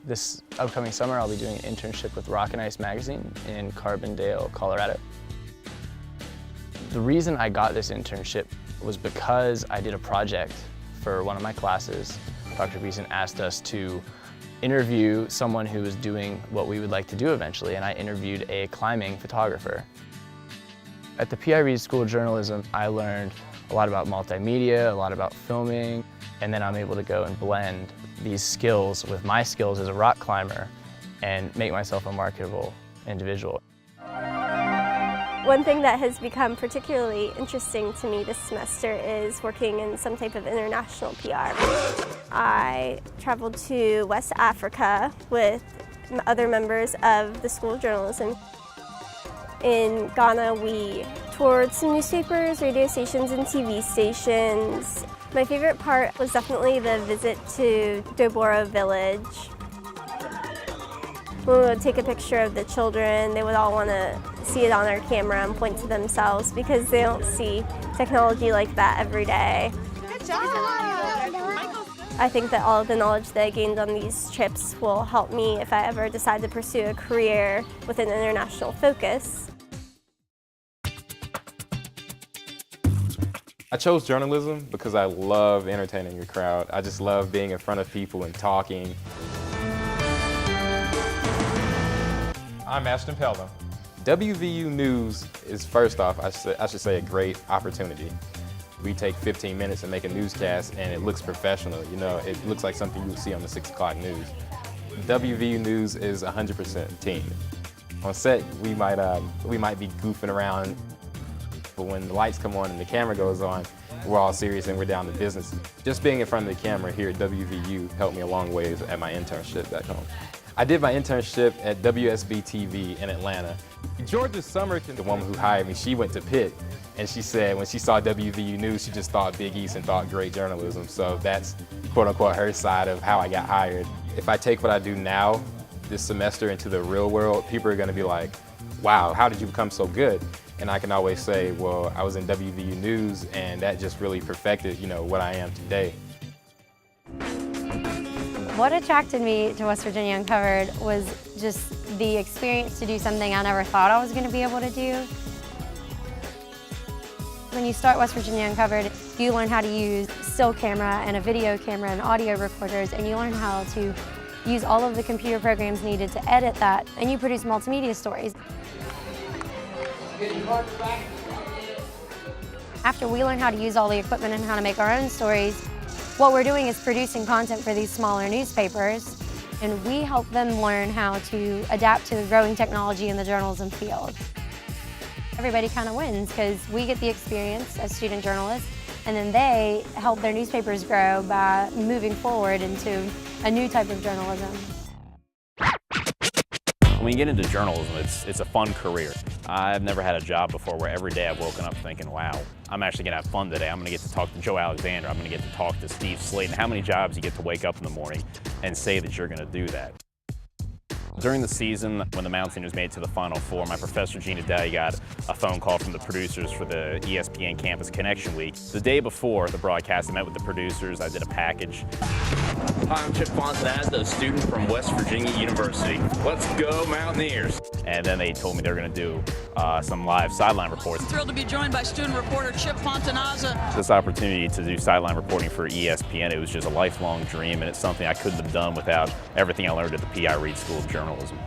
This upcoming summer, I'll be doing an internship with Rock and Ice magazine in Carbondale, Colorado. The reason I got this internship was because I did a project for one of my classes. Dr. Beeson asked us to interview someone who was doing what we would like to do eventually, and I interviewed a climbing photographer. At the P.I. Reed School of Journalism, I learned a lot about multimedia, a lot about filming, and then I'm able to go and blend these skills with my skills as a rock climber and make myself a marketable individual. One thing that has become particularly interesting to me this semester is working in some type of international PR. I traveled to West Africa with other members of the School of Journalism. In Ghana, we toured some newspapers, radio stations, and TV stations. My favorite part was definitely the visit to Doboro Village. When we would take a picture of the children, they would all want to see it on our camera and point to themselves because they don't see technology like that every day. Good job! I think that all of the knowledge that I gained on these trips will help me if I ever decide to pursue a career with an international focus. I chose journalism because I love entertaining a crowd. I just love being in front of people and talking. I'm Ashton Pelham. WVU News is, first off, I should say, a great opportunity. We take 15 minutes and make a newscast and it looks professional. You know, it looks like something you would see on the 6 o'clock news. WVU News is 100% team. On set, we might be goofing around, but when the lights come on and the camera goes on, we're all serious and we're down to business. Just being in front of the camera here at WVU helped me a long ways at my internship back home. I did my internship at WSB-TV in Atlanta. Georgia Summerkin, the woman who hired me, she went to Pitt, and she said when she saw WVU News, she just thought Big East and thought great journalism. So that's quote-unquote her side of how I got hired. If I take what I do now, this semester, into the real world, people are gonna be like, wow, how did you become so good? And I can always say, well, I was in WVU News, and that just really perfected, you know, what I am today. What attracted me to West Virginia Uncovered was just the experience to do something I never thought I was going to be able to do. When you start West Virginia Uncovered, you learn how to use still camera and a video camera and audio recorders, and you learn how to use all of the computer programs needed to edit that, and you produce multimedia stories. After we learn how to use all the equipment and how to make our own stories, what we're doing is producing content for these smaller newspapers, and we help them learn how to adapt to the growing technology in the journalism field. Everybody kind of wins because we get the experience as student journalists, and then they help their newspapers grow by moving forward into a new type of journalism. When you get into journalism, it's a fun career. I've never had a job before where every day I've woken up thinking, wow, I'm actually gonna have fun today. I'm gonna get to talk to Joe Alexander. I'm gonna get to talk to Steve Sladen. How many jobs you get to wake up in the morning and say that you're gonna do that? During the season, when the Mountaineers made it to the Final Four, my professor Gina Day got a phone call from the producers for the ESPN Campus Connection Week. The day before the broadcast, I met with the producers. I did a package. Hi, I'm Chip Fontanazza, a student from West Virginia University. Let's go Mountaineers! And then they told me they were going to do some live sideline reports. Thrilled to be joined by student reporter Chip Fontanazza. This opportunity to do sideline reporting for ESPN, it was just a lifelong dream, and it's something I couldn't have done without everything I learned at the P.I. Reed School of Journalism.